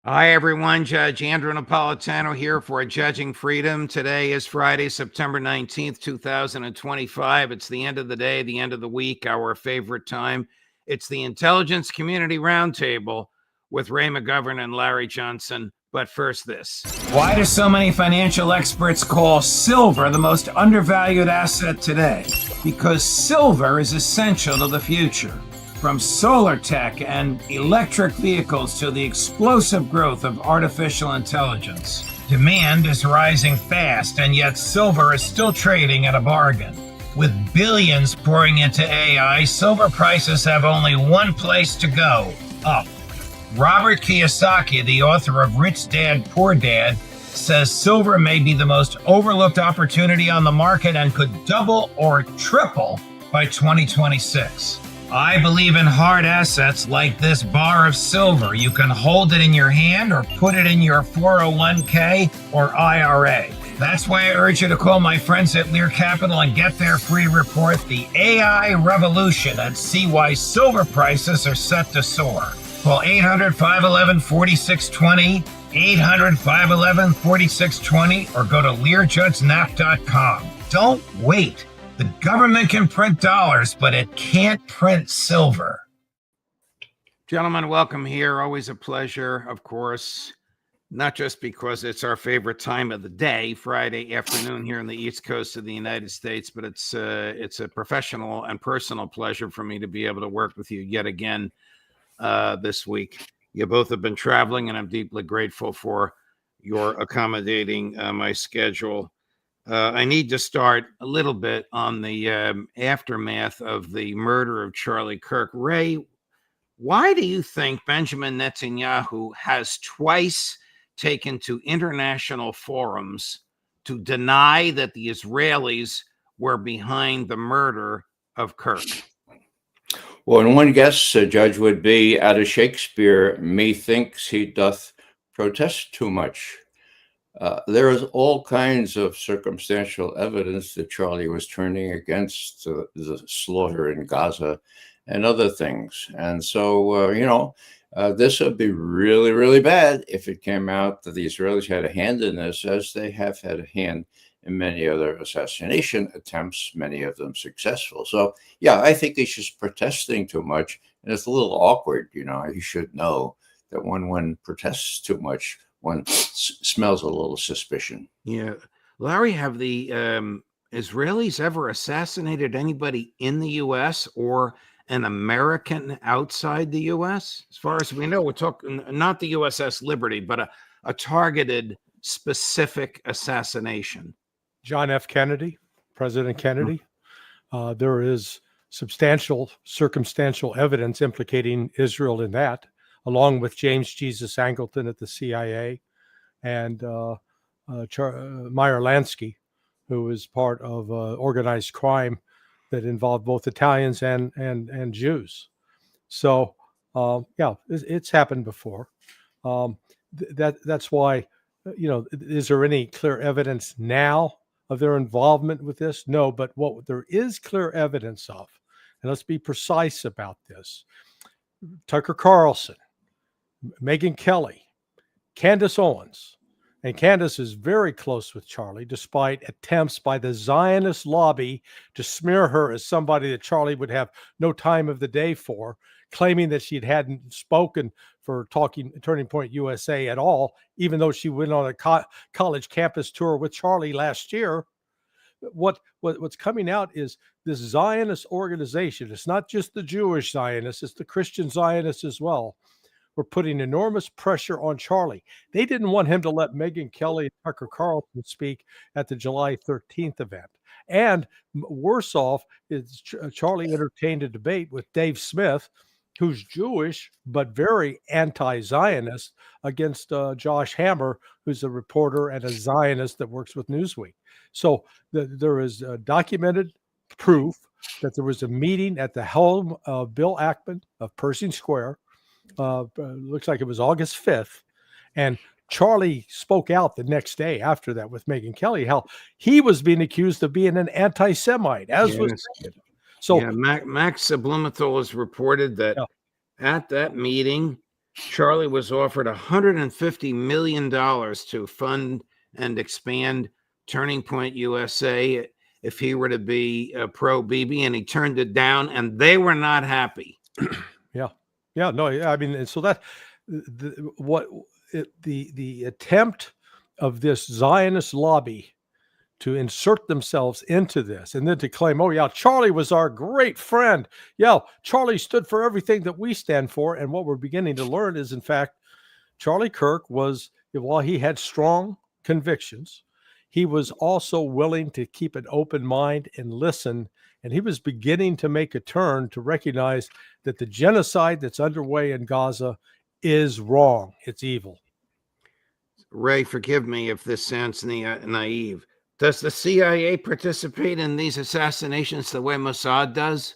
Hi, everyone. Judge Andrew Napolitano here for Judging Freedom. Today is Friday, September 19th, 2025. It's the end of the day, the end of the week, our favorite time. It's the Intelligence Community Roundtable with Ray McGovern and Larry Johnson. But first, this. Why do so many financial experts call silver the most undervalued asset today? Because silver is essential to the future. From solar tech and electric vehicles to the explosive growth of artificial intelligence, demand is rising fast, and yet silver is still trading at a bargain. With billions pouring into AI, silver prices have only one place to go: up. Robert Kiyosaki, the author of Rich Dad, Poor Dad, says silver may be the most overlooked opportunity on the market and could double or triple by 2026. I believe in hard assets like this bar of silver. You can hold it in your hand or put it in your 401k or IRA. That's why I urge you to call my friends at Lear Capital and get their free report, The AI Revolution, and see why silver prices are set to soar. Call 800-511-4620, 800-511-4620, or go to LearJudgeNap.com. Don't wait. The government can print dollars, but it can't print silver. Gentlemen, welcome here. Always a pleasure, of course, not just because it's our favorite time of the day, Friday afternoon here on the East Coast of the United States, but it's a professional and personal pleasure for me to be able to work with you yet again this week. You both have been traveling, and I'm deeply grateful for your accommodating my schedule. I need to start a little bit on the aftermath of the murder of Charlie Kirk. Ray, why do you think Benjamin Netanyahu has twice taken to international forums to deny that the Israelis were behind the murder of Kirk? Well, and one guess, Judge, would be out of Shakespeare, methinks he doth protest too much. There is all kinds of circumstantial evidence that Charlie was turning against the slaughter in Gaza and other things. And so, this would be really, really bad if it came out that the Israelis had a hand in this, as they have had a hand in many other assassination attempts, many of them successful. So, yeah, I think he's just protesting too much. And it's a little awkward, you should know that when one protests too much, one smells a little suspicion. Yeah. Larry, have the Israelis ever assassinated anybody in the U.S. or an American outside the U.S.? As far as we know, we're talking not the USS Liberty, but a targeted, specific assassination. John F. Kennedy, President Kennedy. There is substantial circumstantial evidence implicating Israel in that, along with James Jesus Angleton at the CIA and Meyer Lansky, who was part of organized crime that involved both Italians and Jews. So, it's happened before. That's why, is there any clear evidence now of their involvement with this? No, but what there is clear evidence of, and let's be precise about this: Tucker Carlson, Megyn Kelly, Candace Owens. And Candace is very close with Charlie, despite attempts by the Zionist lobby to smear her as somebody that Charlie would have no time of the day for, claiming that she hadn't spoken for Turning Point USA at all, even though she went on a college campus tour with Charlie last year. What's coming out is this Zionist organization. It's not just the Jewish Zionists, it's the Christian Zionists as well. We're putting enormous pressure on Charlie. They didn't want him to let Megyn Kelly and Tucker Carlson speak at the July 13th event. And worse off is Charlie entertained a debate with Dave Smith, who's Jewish but very anti-Zionist, against Josh Hammer, who's a reporter and a Zionist that works with Newsweek. So there is documented proof that there was a meeting at the home of Bill Ackman of Pershing Square. Looks like it was August 5th. And Charlie spoke out the next day after that with Megyn Kelly, how he was being accused of being an anti-Semite, as was Megyn. So Max Blumenthal has reported that at that meeting, Charlie was offered $150 million to fund and expand Turning Point USA if he were to be pro-Bibi, and he turned it down, and they were not happy. No, I mean, and so that the attempt of this Zionist lobby to insert themselves into this and then to claim, oh yeah, Charlie was our great friend. Yeah, Charlie stood for everything that we stand for. And what we're beginning to learn is, in fact, Charlie Kirk was, while he had strong convictions, he was also willing to keep an open mind and listen. And he was beginning to make a turn to recognize that the genocide that's underway in Gaza is wrong. It's evil. Ray, forgive me if this sounds naive. Does the CIA participate in these assassinations the way Mossad does?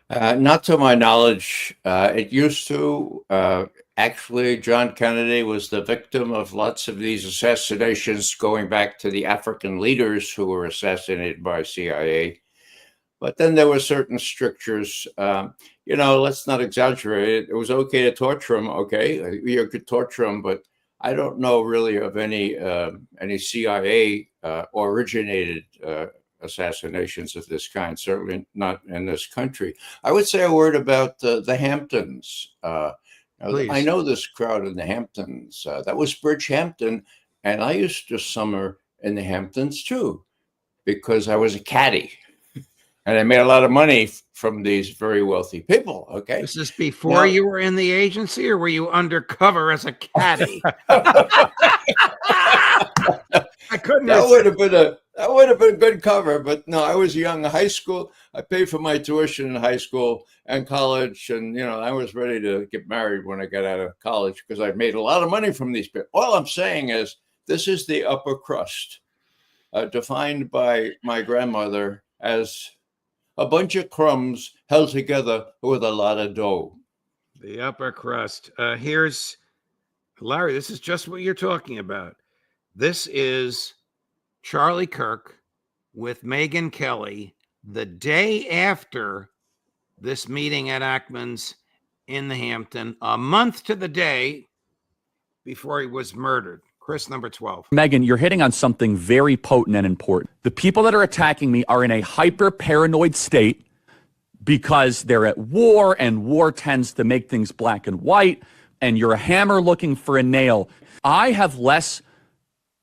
Not to my knowledge. It used to. Actually, John Kennedy was the victim of lots of these assassinations going back to the African leaders who were assassinated by CIA. But then there were certain strictures. Let's not exaggerate. It was okay to torture them. Okay, you could torture them, but I don't know really of any CIA originated assassinations of this kind. Certainly not in this country. I would say a word about the Hamptons. I know this crowd in the Hamptons. That was Bridgehampton, and I used to summer in the Hamptons too, because I was a caddy. And I made a lot of money from these very wealthy people. Okay. This is before you were in the agency, or were you undercover as a caddy? I couldn't. That would have been good cover, but no, I was young in high school. I paid for my tuition in high school and college, and I was ready to get married when I got out of college because I made a lot of money from these people. All I'm saying is this is the upper crust, defined by my grandmother as a bunch of crumbs held together with a lot of dough. The upper crust. Here's Larry. This is just what you're talking about. This is Charlie Kirk with Megyn Kelly the day after this meeting at Ackman's in the Hampton, a month to the day before he was murdered. Chris, number 12. Megyn, you're hitting on something very potent and important. The people that are attacking me are in a hyper-paranoid state because they're at war, and war tends to make things black and white, and you're a hammer looking for a nail. I have less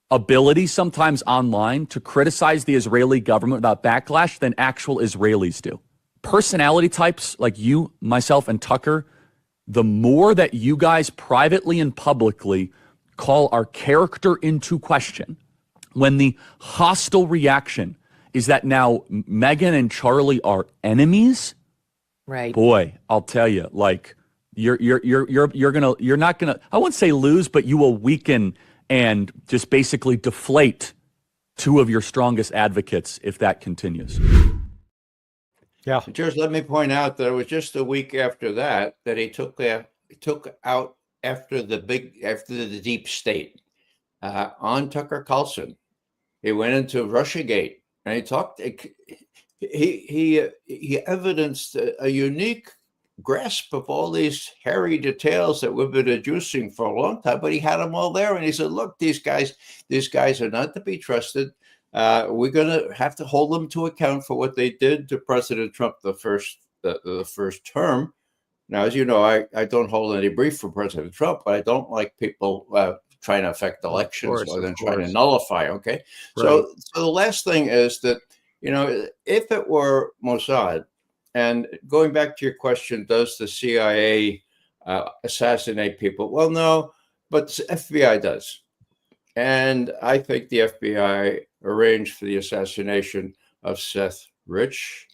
ability sometimes online to criticize the Israeli government without backlash than actual Israelis do. Personality types like you, myself, and Tucker, the more that you guys privately and publicly call our character into question, when the hostile reaction is that now Megyn and Charlie are enemies, right? Boy, I'll tell you, like you're not gonna, I wouldn't say lose, but you will weaken and just basically deflate two of your strongest advocates if that continues. Yeah. Just let me point out that it was just a week after that he took out after the deep state on Tucker Carlson. He went into Russiagate and he talked. He evidenced a unique grasp of all these hairy details that we've been adducing for a long time, but he had them all there. And he said, look, these guys are not to be trusted. We're going to have to hold them to account for what they did to President Trump the first term. Now, as you know, I don't hold any brief for President Trump, but I don't like people trying to affect elections or then trying to nullify. Okay. Right. So the last thing is that, if it were Mossad, and going back to your question, does the CIA assassinate people? Well, no, but the FBI does. And I think the FBI arranged for the assassination of Seth Rich.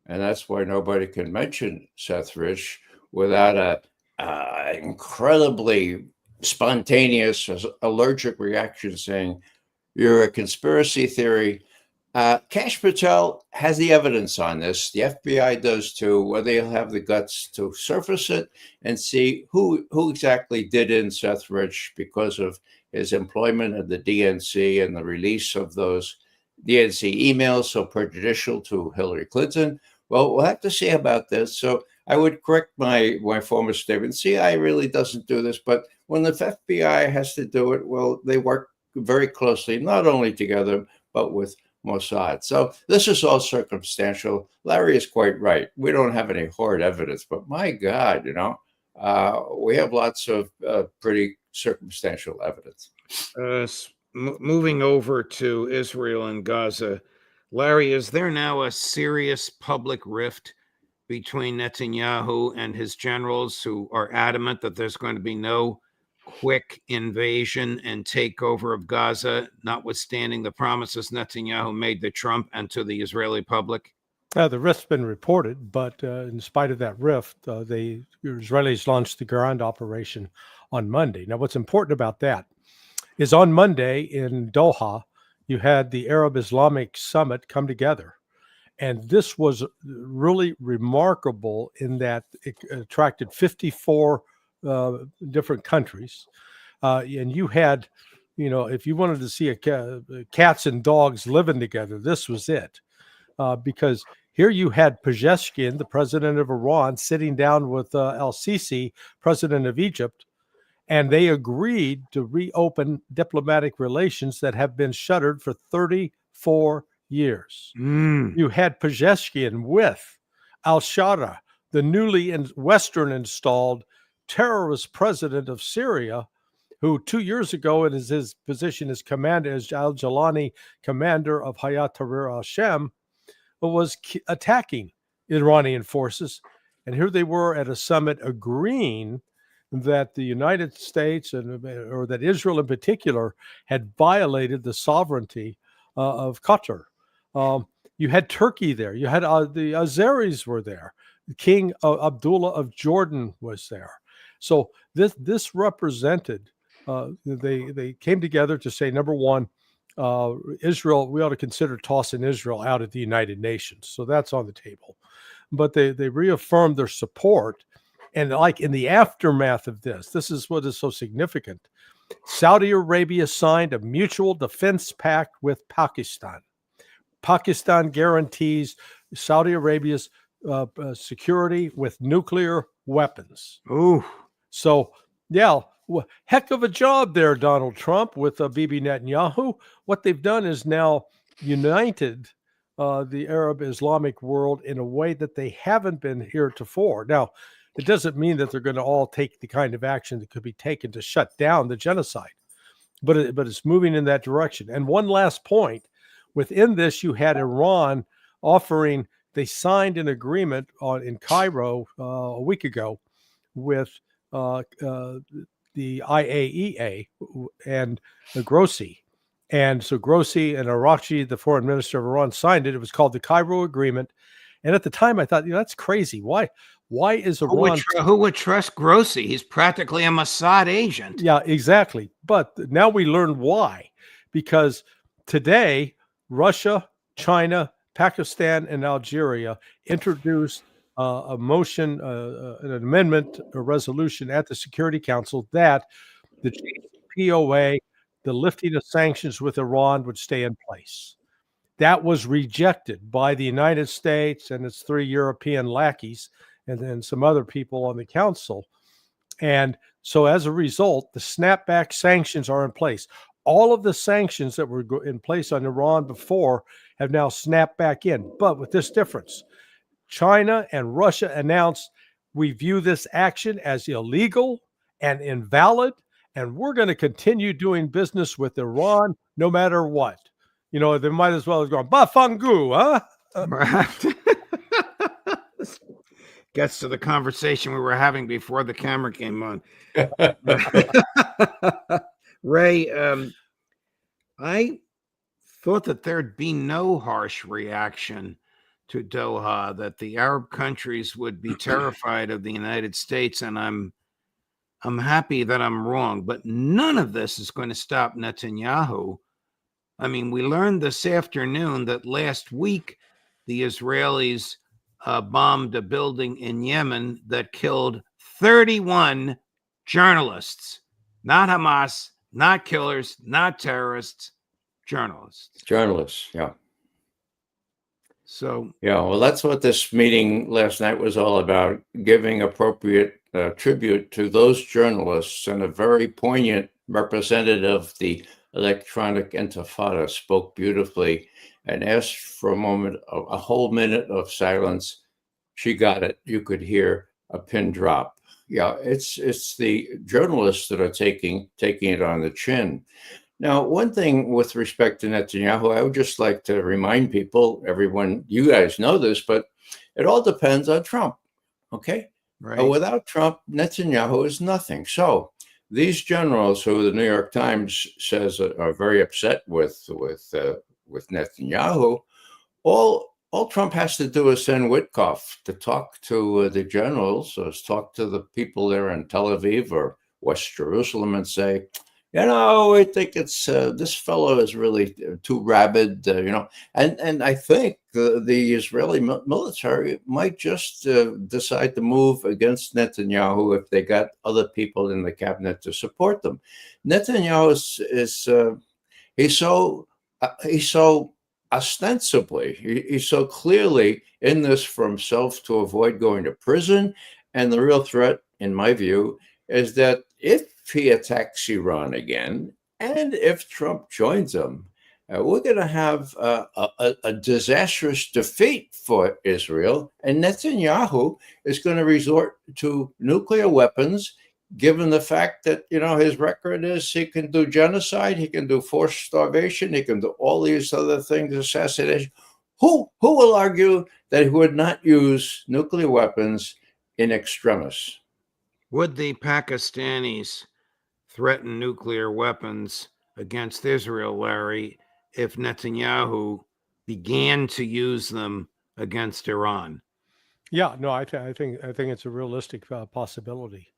And that's why nobody can mention Seth Rich without an incredibly spontaneous allergic reaction saying, you're a conspiracy theory. Kash Patel has the evidence on this. The FBI does too, whether they'll have the guts to surface it and see who exactly did in Seth Rich because of his employment at the DNC and the release of those DNC emails so prejudicial to Hillary Clinton. Well, we'll have to see about this. So I would correct my former statement. CIA really doesn't do this, but when the FBI has to do it, well, they work very closely, not only together, but with Mossad. So this is all circumstantial. Larry is quite right. We don't have any hard evidence, but my God, we have lots of pretty circumstantial evidence. Moving over to Israel and Gaza, Larry, is there now a serious public rift between Netanyahu and his generals who are adamant that there's going to be no quick invasion and takeover of Gaza, notwithstanding the promises Netanyahu made to Trump and to the Israeli public? The rift's been reported, but in spite of that rift, the Israelis launched the ground operation on Monday. Now, what's important about that is on Monday in Doha, you had the Arab Islamic Summit come together. And this was really remarkable in that it attracted 54 different countries. And you had, if you wanted to see cats and dogs living together, this was it. Because here you had Pezeshkian, the president of Iran, sitting down with al-Sisi, president of Egypt, and they agreed to reopen diplomatic relations that have been shuttered for 34 years. You had Pezeshkian with al-Shara, the newly Western installed terrorist president of Syria, who 2 years ago in his position as commander, as al-Jalani, commander of Hayat Tahrir al-Shem, was attacking Iranian forces. And here they were at a summit agreeing that the United States or that Israel in particular had violated the sovereignty of Qatar. You had Turkey there. You had the Azeris were there. King Abdullah of Jordan was there. So this represented, they came together to say, number one, Israel, we ought to consider tossing Israel out of the United Nations. So that's on the table. But they reaffirmed their support. And like in the aftermath of this is what is so significant. Saudi Arabia signed a mutual defense pact with Pakistan. Pakistan guarantees Saudi Arabia's security with nuclear weapons. Ooh. So, yeah, heck of a job there, Donald Trump, with Bibi Netanyahu. What they've done is now united the Arab Islamic world in a way that they haven't been heretofore. Now, it doesn't mean that they're going to all take the kind of action that could be taken to shut down the genocide, but it's moving in that direction. And one last point, within this, you had Iran offering, they signed an agreement in Cairo a week ago with the IAEA and Grossi. And so Grossi and Araghchi, the foreign minister of Iran, signed it. It was called the Cairo Agreement. And at the time, I thought, that's crazy. Why is Iran... Who would trust Grossi? He's practically a Mossad agent. Yeah, exactly. But now we learn why. Because today, Russia, China, Pakistan, and Algeria introduced a motion, an amendment, a resolution at the Security Council that the JCPOA, the lifting of sanctions with Iran, would stay in place. That was rejected by the United States and its 3 European lackeys and then some other people on the council. And so as a result, the snapback sanctions are in place. All of the sanctions that were in place on Iran before have now snapped back in. But with this difference, China and Russia announced, we view this action as illegal and invalid, and we're going to continue doing business with Iran no matter what. They might as well have gone, Bafangu, huh? Gets to the conversation we were having before the camera came on. Ray, I thought that there'd be no harsh reaction to Doha, that the Arab countries would be terrified of the United States, and I'm happy that I'm wrong. But none of this is going to stop Netanyahu. I mean, we learned this afternoon that last week the Israelis bombed a building in Yemen that killed 31 journalists. Not Hamas, not killers, not terrorists, journalists. Journalists, yeah. So, Yeah, well, that's what this meeting last night was all about, giving appropriate tribute to those journalists. And a very poignant representative of the electronic intifada spoke beautifully and asked for a moment, a whole minute of silence. She got it. You could hear a pin drop. Yeah, it's the journalists that are taking it on the chin. Now, one thing with respect to Netanyahu, I would just like to remind people, everyone, you guys know this, but it all depends on Trump. Okay? right. Without Trump, Netanyahu is nothing. So these generals who the New York Times says are very upset with Netanyahu, all Trump has to do is send Witkoff to talk to the generals, or talk to the people there in Tel Aviv or West Jerusalem and say, I think it's this fellow is really too rabid, and I think the Israeli military might just decide to move against Netanyahu if they got other people in the cabinet to support them. Netanyahu he's so ostensibly, he's so clearly in this for himself to avoid going to prison, and the real threat, in my view, is that if he attacks Iran again, and if Trump joins him, we're going to have a disastrous defeat for Israel, and Netanyahu is going to resort to nuclear weapons, given the fact that, his record is he can do genocide, he can do forced starvation, he can do all these other things, assassination. Who will argue that he would not use nuclear weapons in extremis? Would the Pakistanis threaten nuclear weapons against Israel, Larry, if Netanyahu began to use them against Iran? Yeah, no, I think it's a realistic possibility,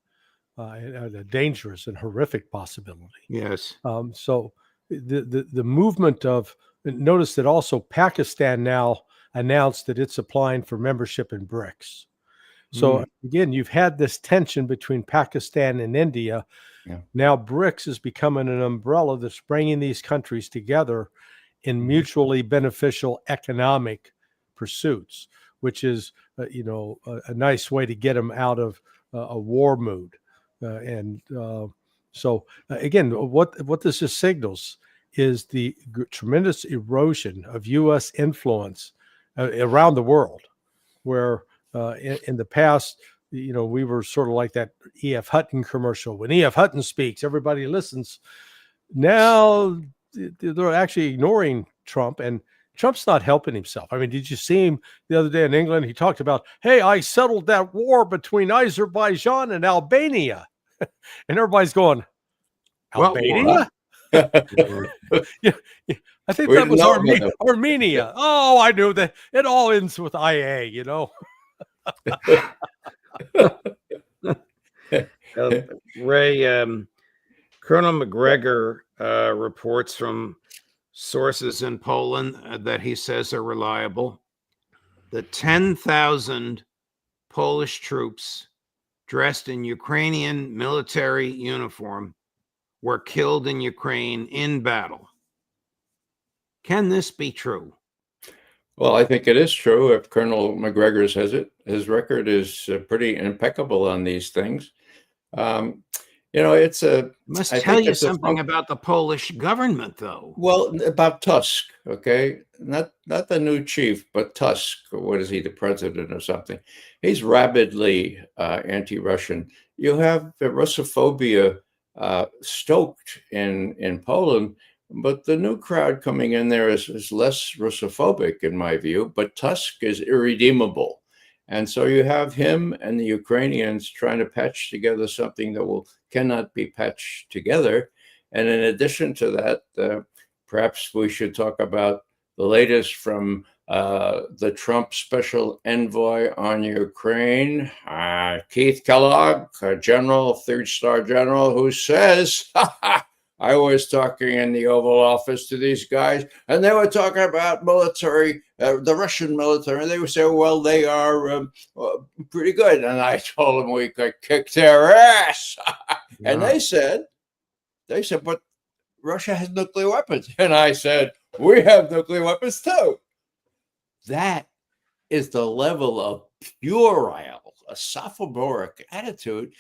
a dangerous and horrific possibility. Yes. So the movement of, notice that also Pakistan now announced that it's applying for membership in BRICS. So again, you've had this tension between Pakistan and India. Yeah. Now BRICS is becoming an umbrella that's bringing these countries together in mutually beneficial economic pursuits, which is, a nice way to get them out of a war mood. So again, what this just signals is the tremendous erosion of U.S. influence around the world, where in the past, we were sort of like that E.F. Hutton commercial. When E.F. Hutton speaks, everybody listens. Now they're actually ignoring Trump, and Trump's not helping himself. I mean, did you see him the other day in England? He talked about, hey, I settled that war between Azerbaijan and Albania. And everybody's going, Albania? Yeah, I think that was Armenia. Oh, I knew that. It all ends with IA, Ray, Colonel McGregor reports from sources in Poland that he says are reliable. The 10,000 Polish troops dressed in Ukrainian military uniform were killed in Ukraine in battle. Can this be true? Well, I think it is true if Colonel McGregor says it. His record is pretty impeccable on these things. It's a... Must tell you something about the Polish government, though. Well, about Tusk, okay? Not the new chief, but Tusk. What is he, the president or something? He's rabidly anti-Russian. You have the Russophobia stoked in Poland, but the new crowd coming in there is less Russophobic, in my view, but Tusk is irredeemable. And so you have him and the Ukrainians trying to patch together something that cannot be patched together. And in addition to that, perhaps we should talk about the latest from the Trump special envoy on Ukraine, Keith Kellogg, a general, third-star general, who says, I was talking in the Oval Office to these guys, and they were talking about military, the Russian military, and they would say, well, they are pretty good. And I told them we could kick their ass. And they said, but Russia has nuclear weapons. And I said, we have nuclear weapons too. That is the level of puerile, a sophomoric attitude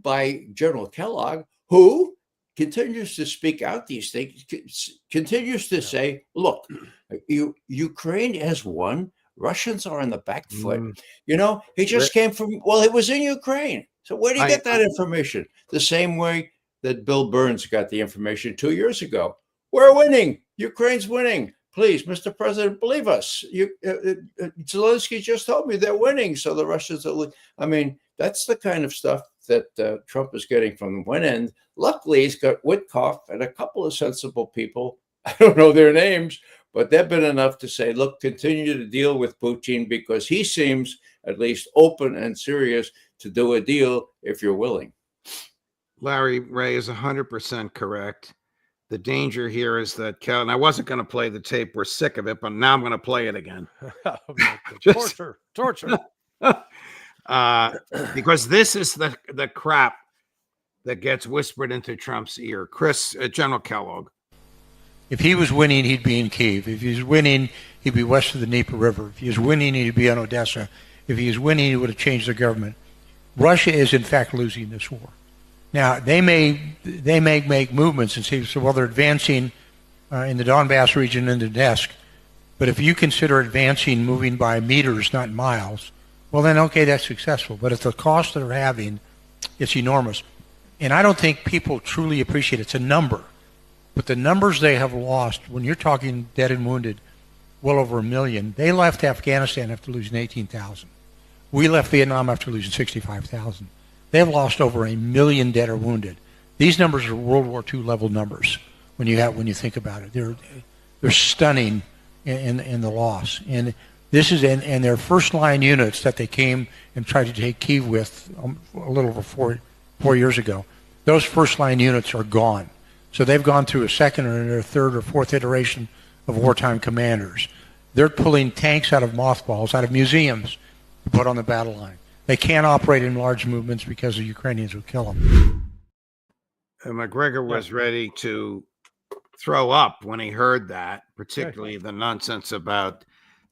by General Kellogg, who continues to speak out these things, continues to say, look, Ukraine has won. Russians are on the back foot. He just came from, well, it was in Ukraine. So where do you get that information? The same way that Bill Burns got the information 2 years ago. We're winning. Ukraine's winning. Please, Mr. President, believe us. Zelensky just told me they're winning, so the Russians are. I mean, that's the kind of stuff that Trump is getting from one end. Luckily, he's got Witkoff and a couple of sensible people. I don't know their names, but they've been enough to say, look, continue to deal with Putin because he seems at least open and serious to do a deal if you're willing. Larry, Ray is 100% correct. The danger here is that and I wasn't going to play the tape. We're sick of it, but now I'm going to play it again. Torture. Because this is the crap that gets whispered into Trump's ear. General Kellogg. If he was winning, he'd be in Kyiv. If he was winning, he'd be west of the Dnieper River. If he was winning, he'd be on Odessa. If he was winning, he would have changed the government. Russia is, in fact, losing this war. Now, they may make movements and say, so, well, they're advancing in the Donbass region and Donetsk. But if you consider advancing moving by meters, not miles, well, then, okay, that's successful. But at the cost that they're having, it's enormous. And I don't think people truly appreciate it. It's a number. But the numbers they have lost, when you're talking dead and wounded, well over 1 million, they left Afghanistan after losing 18,000. We left Vietnam after losing 65,000. They've lost over 1 million dead or wounded. These numbers are World War II level numbers when you think about it. They're stunning in the loss. And this is in their first line units that they came and tried to take Kyiv with a little over four years ago. Those first line units are gone. So they've gone through a second or a third or fourth iteration of wartime commanders. They're pulling tanks out of mothballs, out of museums, to put on the battle line. They can't operate in large movements because the Ukrainians will kill them. McGregor was ready to throw up when he heard that, particularly the nonsense about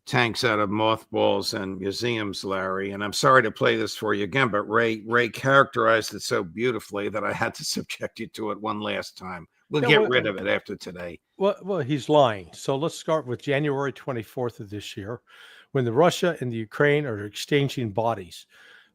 tanks out of mothballs and museums, Larry. And I'm sorry to play this for you again, but Ray characterized it so beautifully that I had to subject you to it one last time. We'll get rid of it after today. Well, he's lying. So let's start with January 24th of this year, when the Russia and the Ukraine are exchanging bodies.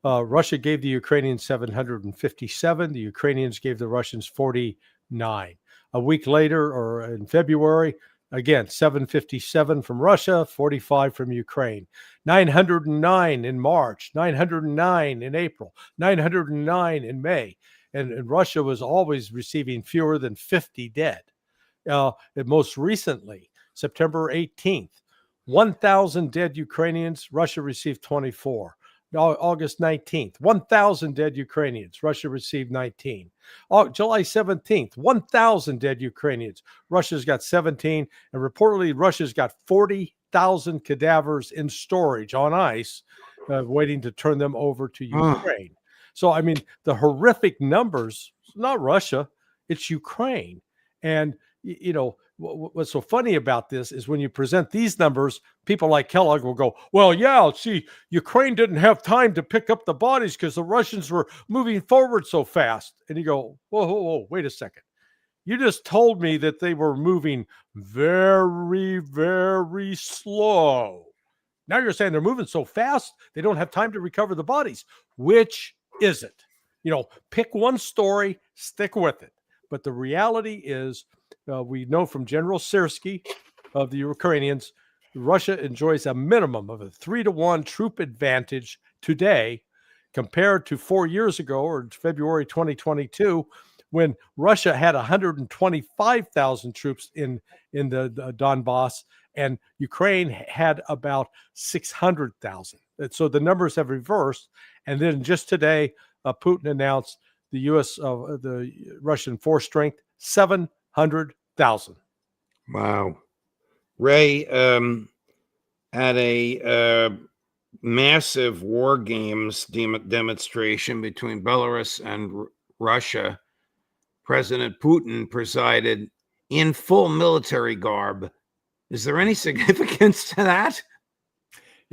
Russia gave the Ukrainians 757. The Ukrainians gave the Russians 49. A week later, or in February, again, 757 from Russia, 45 from Ukraine. 909 in March, 909 in April, 909 in May. And Russia was always receiving fewer than 50 dead. And most recently, September 18th, 1,000 dead Ukrainians, Russia received 24. August 19th, 1,000 dead Ukrainians, Russia received 19. July 17th, 1,000 dead Ukrainians, Russia's got 17, and reportedly Russia's got 40,000 cadavers in storage on ice, waiting to turn them over to Ukraine. So, I mean, the horrific numbers, not Russia, it's Ukraine. And, you know, what's so funny about this is when you present these numbers, people like Kellogg will go, well, yeah, see, Ukraine didn't have time to pick up the bodies because the Russians were moving forward so fast. And you go, whoa, wait a second. You just told me that they were moving very, very slow. Now you're saying they're moving so fast, they don't have time to recover the bodies. Which is it? You know, pick one story, stick with it. But the reality is, we know from General Syrskyi of the Ukrainians, Russia enjoys a minimum of a 3-to-1 troop advantage today compared to 4 years ago, or February 2022, when Russia had 125,000 troops in the Donbass, and Ukraine had about 600,000. So the numbers have reversed. And then just today, Putin announced the the Russian force strength, 700,000. Wow. Ray, at a massive war games demonstration between Belarus and Russia, President Putin presided in full military garb. Is there any significance to that?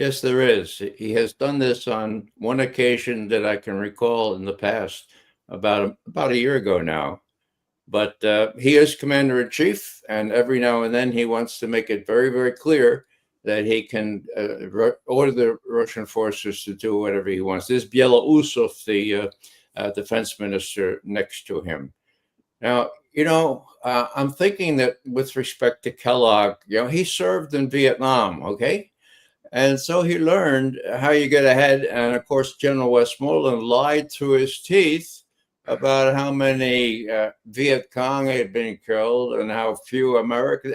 Yes, there is. He has done this on one occasion that I can recall in the past, about a year ago now. But he is commander in chief, and every now and then he wants to make it very, very clear that he can order the Russian forces to do whatever he wants. There's Belousov, the defense minister, next to him. Now, I'm thinking that with respect to Kellogg, he served in Vietnam, okay? And so he learned how you get ahead. And of course, General Westmoreland lied through his teeth about how many Viet Cong had been killed and how few Americans.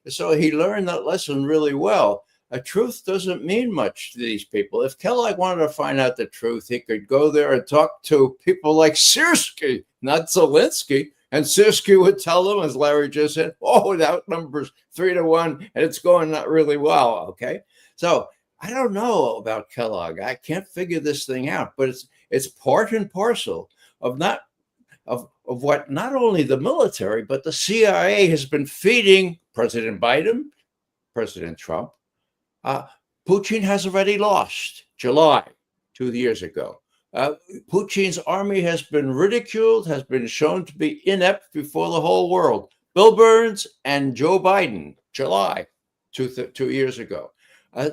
So he learned that lesson really well. Truth doesn't mean much to these people. If Kellogg wanted to find out the truth, he could go there and talk to people like Searcy, not Zelensky. And Searcy would tell them, as Larry just said, oh, that number's 3-1, and it's going not really well, okay? So I don't know about Kellogg. I can't figure this thing out, but it's part and parcel of what not only the military, but the CIA has been feeding President Biden, President Trump. Putin has already lost July 2 years ago. Putin's army has been ridiculed, has been shown to be inept before the whole world. Bill Burns and Joe Biden, July 2 years ago.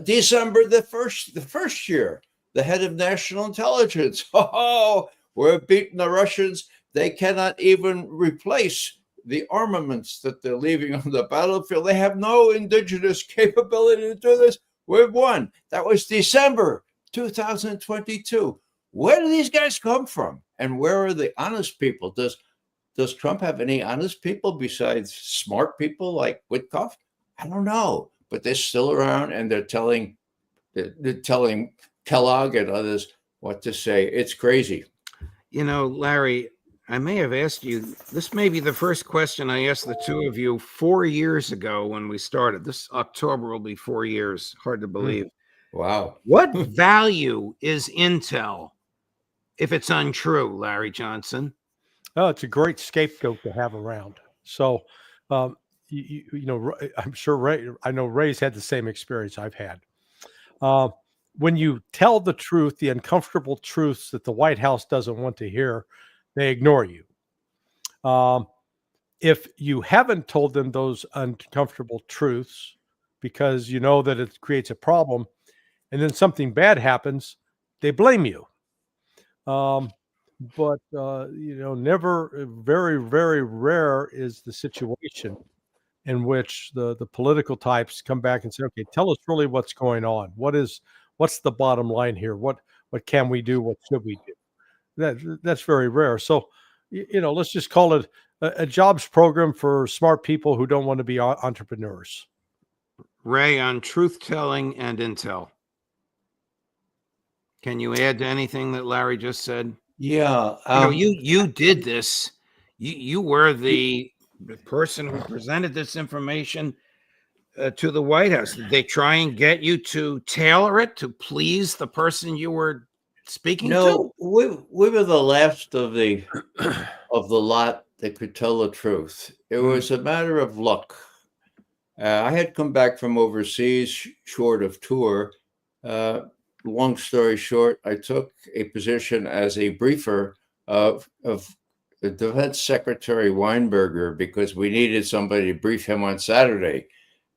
December the first year, the head of national intelligence. Oh, we're beating the Russians. They cannot even replace the armaments that they're leaving on the battlefield. They have no indigenous capability to do this. We've won. That was December 2022. Where do these guys come from? And where are the honest people? Does Trump have any honest people besides smart people like Witkoff? I don't know. But they're still around, and they're telling Kellogg and others what to say. It's crazy. Larry, I may have asked you, this may be the first question I asked the two of you 4 years ago when we started. This October will be 4 years. Hard to believe. Wow. What value is intel if it's untrue, Larry Johnson? Oh, it's a great scapegoat to have around. So, I'm sure I know Ray's had the same experience I've had. When you tell the truth, the uncomfortable truths that the White House doesn't want to hear, they ignore you. If you haven't told them those uncomfortable truths because you know that it creates a problem, and then something bad happens, they blame you. But never, very, very rare is the situation in which the political types come back and say, okay, tell us really what's going on. What's the bottom line here? What can we do? What should we do? That's very rare. So, let's just call it a jobs program for smart people who don't want to be entrepreneurs. Ray, on truth telling and intel, can you add to anything that Larry just said? Yeah. You did this. You were the person who presented this information to the White House. Did they try and get you to tailor it to please the person you were speaking to? No, we were the last of the lot that could tell the truth. It was a matter of luck. I had come back from overseas, short of tour. Long story short, I took a position as a briefer of the Defense Secretary Weinberger because we needed somebody to brief him on Saturday.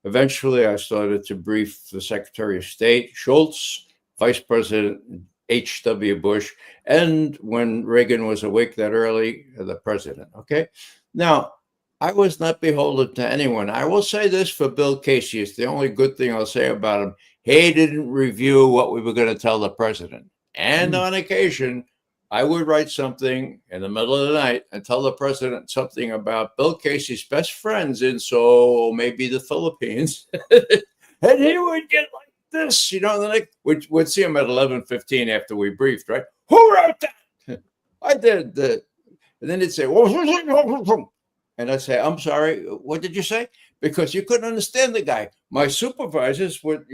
Eventually, I started to brief the Secretary of State, Schultz, Vice President H.W. Bush, and when Reagan was awake that early, the president. Okay. Now, I was not beholden to anyone. I will say this for Bill Casey. It's the only good thing I'll say about him. He didn't review what we were going to tell the president. And on occasion, I would write something in the middle of the night and tell the president something about Bill Casey's best friends in maybe the Philippines. And he would get like this, we'd see him at 11:15 after we briefed, right? Who wrote that? I did. And then he'd say, and I'd say, I'm sorry, what did you say? Because you couldn't understand the guy. My supervisors would,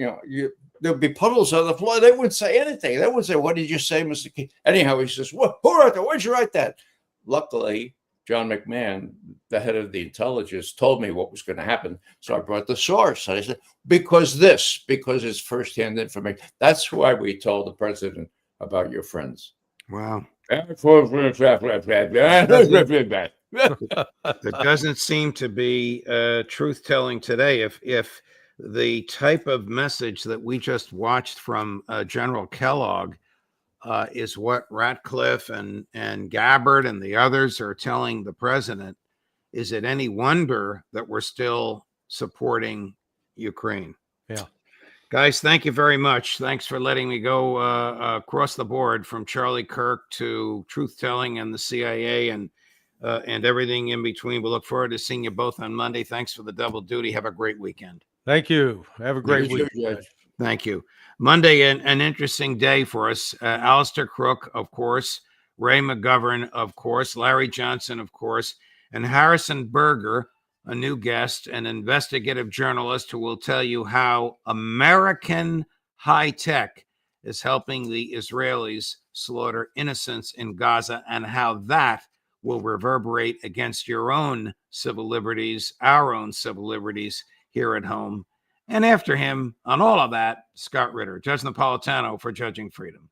there'd be puddles on the floor. They wouldn't say anything. They wouldn't say, what did you say, Mr. King? Anyhow, he says, who wrote that? Where'd you write that? Luckily, John McMahon, the head of the intelligence, told me what was going to happen. So I brought the source. I said, because it's firsthand information. That's why we told the president about your friends. Wow. It There doesn't seem to be truth telling today. If the type of message that we just watched from General Kellogg is what Ratcliffe and Gabbard and the others are telling the president, is it any wonder that we're still supporting Ukraine? Yeah. Guys, thank you very much. Thanks for letting me go across the board from Charlie Kirk to truth telling and the CIA and everything in between. We look forward to seeing you both on Monday. Thanks for the double duty. Have a great weekend. Thank you. Have a great week. Thank you. Monday, an interesting day for us. Alistair Crook, of course, Ray McGovern, of course, Larry Johnson, of course, and Harrison Berger, a new guest, an investigative journalist who will tell you how American high tech is helping the Israelis slaughter innocents in Gaza and how that will reverberate against your own civil liberties, our own civil liberties here at home. And after him, on all of that, Scott Ritter, Judge Napolitano for Judging Freedom.